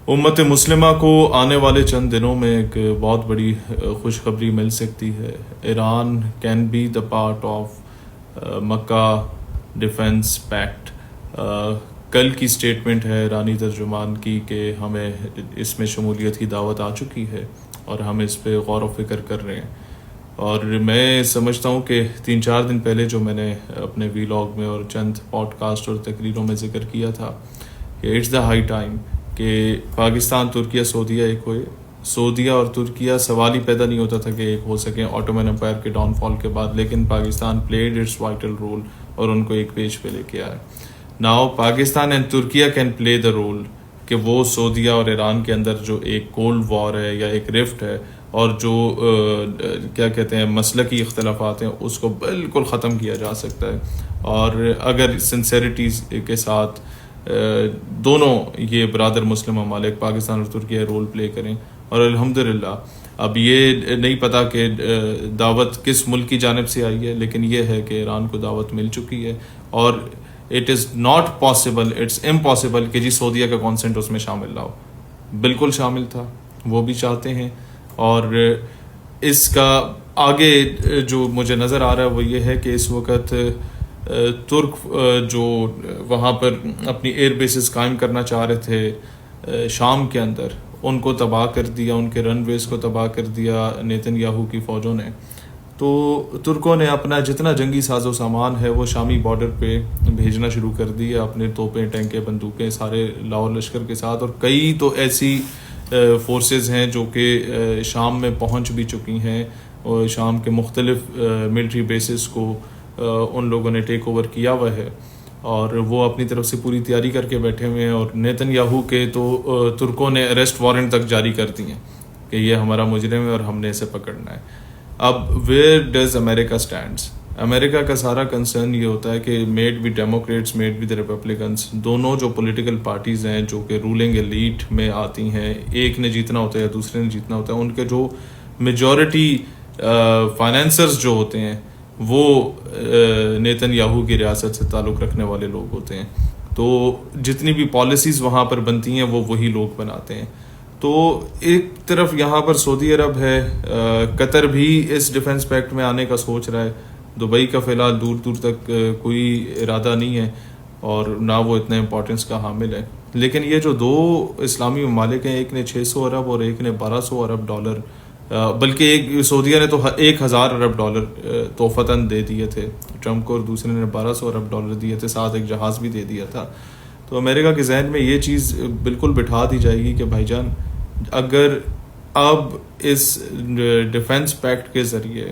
امت مسلمہ کو آنے والے چند دنوں میں ایک بہت بڑی خوشخبری مل سکتی ہے. Iran can be the part of Mecca defence pact. کل کی سٹیٹمنٹ ہے ایرانی ترجمان کی کہ ہمیں اس میں شمولیت کی دعوت آ چکی ہے اور ہم اس پہ غور و فکر کر رہے ہیں. اور میں سمجھتا ہوں کہ 3-4 دن پہلے جو میں نے اپنے ویلاگ میں اور چند پوڈ کاسٹ اور تقریروں میں ذکر کیا تھا کہ اٹس دا ہائی ٹائم کہ پاکستان ترکیہ سعودیہ ایک ہوئے. سعودیہ اور ترکیہ سوال ہی پیدا نہیں ہوتا تھا کہ ایک ہو سکیں آٹومن امپائر کے ڈاؤن فال کے بعد، لیکن Pakistan played its vital role اور ان کو ایک پیج پہ لے کے آیا. Now Pakistan and Turkiye can play the role کہ وہ سعودیہ اور ایران کے اندر جو ایک کولڈ وار ہے یا ایک رفٹ ہے اور جو کیا کہتے ہیں مسلکی اختلافات ہیں اس کو بالکل ختم کیا جا سکتا ہے. اور اگر سنسیریٹیز کے ساتھ دونوں یہ برادر مسلم ممالک پاکستان اور ترکیہ رول پلے کریں. اور الحمدللہ اب یہ نہیں پتا کہ دعوت کس ملک کی جانب سے آئی ہے، لیکن یہ ہے کہ ایران کو دعوت مل چکی ہے. اور it is not possible, it's impossible کہ سعودیہ کا کانسنٹ اس میں شامل نہ ہو. بالکل شامل تھا، وہ بھی چاہتے ہیں. اور اس کا آگے جو مجھے نظر آ رہا ہے وہ یہ ہے کہ اس وقت ترک جو وہاں پر اپنی ایئر بیسز قائم کرنا چاہ رہے تھے شام کے اندر، ان کو تباہ کر دیا، ان کے رن ویز کو تباہ کر دیا نیتن یاہو کی فوجوں نے. تو ترکوں نے اپنا جتنا جنگی ساز و سامان ہے وہ شامی بارڈر پہ بھیجنا شروع کر دیا، اپنے توپیں، ٹینکیں، بندوقیں سارے لاہور لشکر کے ساتھ. اور کئی تو ایسی فورسز ہیں جو کہ شام میں پہنچ بھی چکی ہیں اور شام کے مختلف ملٹری بیسز کو ان لوگوں نے ٹیک اوور کیا ہوا ہے اور وہ اپنی طرف سے پوری تیاری کر کے بیٹھے ہوئے ہیں. اور نیتن یاہو کے تو ترکوں نے اریسٹ وارنٹ تک جاری کر دی ہیں کہ یہ ہمارا مجرم ہے اور ہم نے اسے پکڑنا ہے. اب ویئر ڈز امریکہ اسٹینڈس؟ امریکہ کا سارا کنسرن یہ ہوتا ہے کہ میڈ بھی ڈیموکریٹس میڈ بھی دا ریپبلکنس، دونوں جو پولیٹیکل پارٹیز ہیں جو کہ رولنگ ایلیٹ میں آتی ہیں، ایک نے جیتنا ہوتا ہے یا دوسرے نے جیتنا ہوتا ہے، ان کے جو میجورٹی فائنینسرز جو ہوتے ہیں وہ نیتن یاہو کی ریاست سے تعلق رکھنے والے لوگ ہوتے ہیں. تو جتنی بھی پالیسیز وہاں پر بنتی ہیں وہ وہی لوگ بناتے ہیں. تو ایک طرف یہاں پر سعودی عرب ہے، قطر بھی اس ڈیفنس پیکٹ میں آنے کا سوچ رہا ہے. دبئی کا فی الحال دور دور تک کوئی ارادہ نہیں ہے اور نہ وہ اتنے امپورٹنس کا حامل ہے. لیکن یہ جو دو اسلامی ممالک ہیں، ایک نے 600 ارب اور ایک نے 1200 ارب ڈالر، بلکہ ایک سعودیہ نے تو 1000 ارب ڈالر تحفتاً دے دیے تھے ٹرمپ کو اور دوسرے نے 1200 ارب ڈالر دیے تھے، ساتھ ایک جہاز بھی دے دیا تھا. تو امریکہ کے ذہن میں یہ چیز بالکل بٹھا دی جائے گی کہ بھائی جان اگر اب اس ڈیفنس پیکٹ کے ذریعے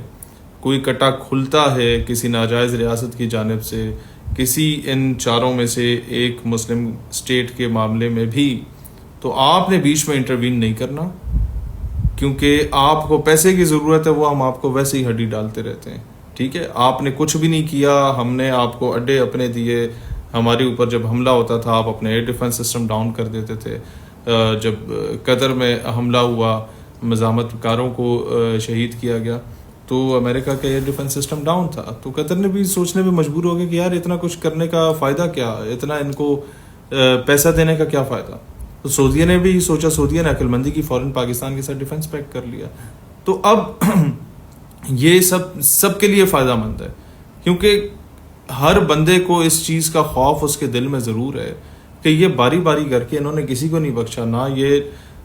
کوئی کٹا کھلتا ہے کسی ناجائز ریاست کی جانب سے کسی ان چاروں میں سے ایک مسلم اسٹیٹ کے معاملے میں بھی، تو آپ نے بیچ میں انٹروین نہیں کرنا، کیونکہ آپ کو پیسے کی ضرورت ہے، وہ ہم آپ کو ویسے ہی ہڈی ڈالتے رہتے ہیں. ٹھیک ہے، آپ نے کچھ بھی نہیں کیا، ہم نے آپ کو اڈے اپنے دیے. ہمارے اوپر جب حملہ ہوتا تھا آپ اپنے ایئر ڈیفنس سسٹم ڈاؤن کر دیتے تھے. جب قطر میں حملہ ہوا، مزاحمت کاروں کو شہید کیا گیا، تو امریکہ کا ایئر ڈیفنس سسٹم ڈاؤن تھا. تو قطر نے بھی سوچنے پہ مجبور ہو گیا کہ یار اتنا کچھ کرنے کا فائدہ کیا، اتنا ان کو پیسہ دینے کا کیا فائدہ. تو سعودیہ نے بھی سوچا، سعودیہ نے عقل مندی کی، فوراً پاکستان کے ساتھ ڈیفنس پیکٹ کر لیا. تو اب یہ سب کے لیے فائدہ مند ہے، کیونکہ ہر بندے کو اس چیز کا خوف اس کے دل میں ضرور ہے کہ یہ باری باری کر کے انہوں نے کسی کو نہیں بخشا. نہ یہ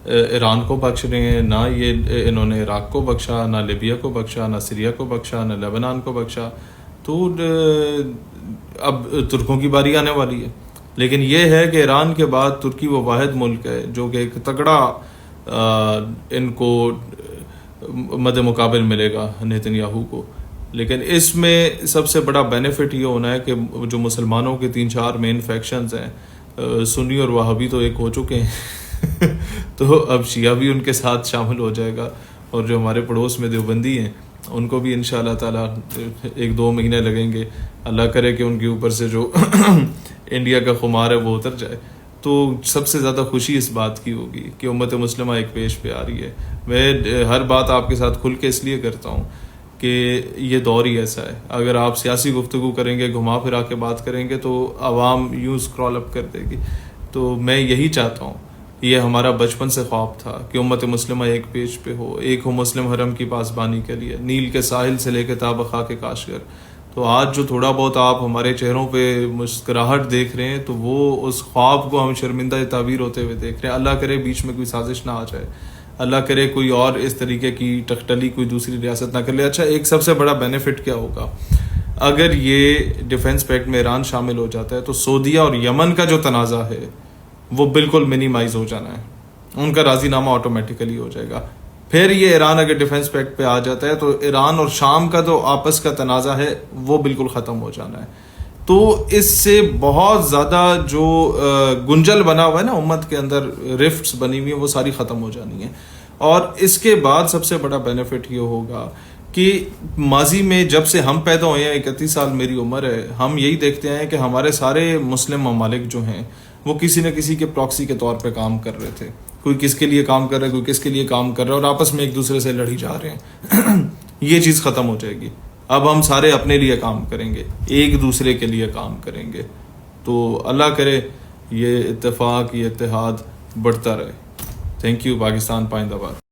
ایران کو بخش رہے ہیں، نہ یہ انہوں نے عراق کو بخشا، نہ لیبیا کو بخشا، نہ سیریا کو بخشا، نہ لیبنان کو بخشا. تو اب ترکوں کی باری آنے والی ہے. لیکن یہ ہے کہ ایران کے بعد ترکی وہ واحد ملک ہے جو کہ ایک تگڑا ان کو مد مقابل ملے گا نیتن یاہو کو. لیکن اس میں سب سے بڑا بینیفٹ یہ ہونا ہے کہ جو مسلمانوں کے 3-4 مین فیکشنز ہیں، سنی اور وہابی تو ایک ہو چکے ہیں تو اب شیعہ بھی ان کے ساتھ شامل ہو جائے گا. اور جو ہمارے پڑوس میں دیوبندی ہیں ان کو بھی انشاءاللہ تعالیٰ 1-2 مہینے لگیں گے. اللہ کرے کہ ان کے اوپر سے جو انڈیا کا خمار ہے وہ اتر جائے. تو سب سے زیادہ خوشی اس بات کی ہوگی کہ امت مسلمہ ایک پیش پہ آ رہی ہے. میں ہر بات آپ کے ساتھ کھل کے اس لیے کرتا ہوں کہ یہ دور ہی ایسا ہے. اگر آپ سیاسی گفتگو کریں گے، گھما پھرا کے بات کریں گے تو عوام یوں اسکرال اپ کر دے گی. تو میں یہی چاہتا ہوں یہ ہمارا بچپن سے خواب تھا کہ امت مسلمہ ایک پیج پہ ہو، ایک ہو مسلم حرم کی پاسبانی کے لیے، نیل کے ساحل سے لے کے تا بخا کے کاشگر. تو آج جو تھوڑا بہت آپ ہمارے چہروں پہ مسکراہٹ دیکھ رہے ہیں تو وہ اس خواب کو ہم شرمندہ تعبیر ہوتے ہوئے دیکھ رہے ہیں. اللہ کرے بیچ میں کوئی سازش نہ آ جائے، اللہ کرے کوئی اور اس طریقے کی ٹکٹلی کوئی دوسری ریاست نہ کر لے. اچھا، ایک سب سے بڑا بینیفٹ کیا ہوگا اگر یہ ڈیفنس پیکٹ میں ایران شامل ہو جاتا ہے؟ تو سعودیہ اور یمن کا جو تنازع ہے وہ بالکل منیمائز ہو جانا ہے، ان کا راضی نامہ آٹومیٹیکلی ہو جائے گا. پھر یہ ایران اگر ڈیفنس پیکٹ پہ آ جاتا ہے تو ایران اور شام کا جو آپس کا تنازع ہے وہ بالکل ختم ہو جانا ہے. تو اس سے بہت زیادہ جو گنجل بنا ہوا ہے نا امت کے اندر، رفٹس بنی ہوئی ہیں، وہ ساری ختم ہو جانی ہیں. اور اس کے بعد سب سے بڑا بینیفٹ یہ ہوگا کہ ماضی میں جب سے ہم پیدا ہوئے ہیں، 31 سال میری عمر ہے، ہم یہی دیکھتے ہیں کہ ہمارے سارے مسلم ممالک جو ہیں وہ کسی نہ کسی کے پراکسی کے طور پہ کام کر رہے تھے. کوئی کس کے لیے کام کر رہا ہے، کوئی کس کے لیے کام کر رہا ہے، اور آپس میں ایک دوسرے سے لڑی جا رہے ہیں. یہ چیز ختم ہو جائے گی. اب ہم سارے اپنے لیے کام کریں گے، ایک دوسرے کے لیے کام کریں گے. تو اللہ کرے یہ اتفاق، یہ اتحاد بڑھتا رہے. Thank you. پاکستان پائندہ باد.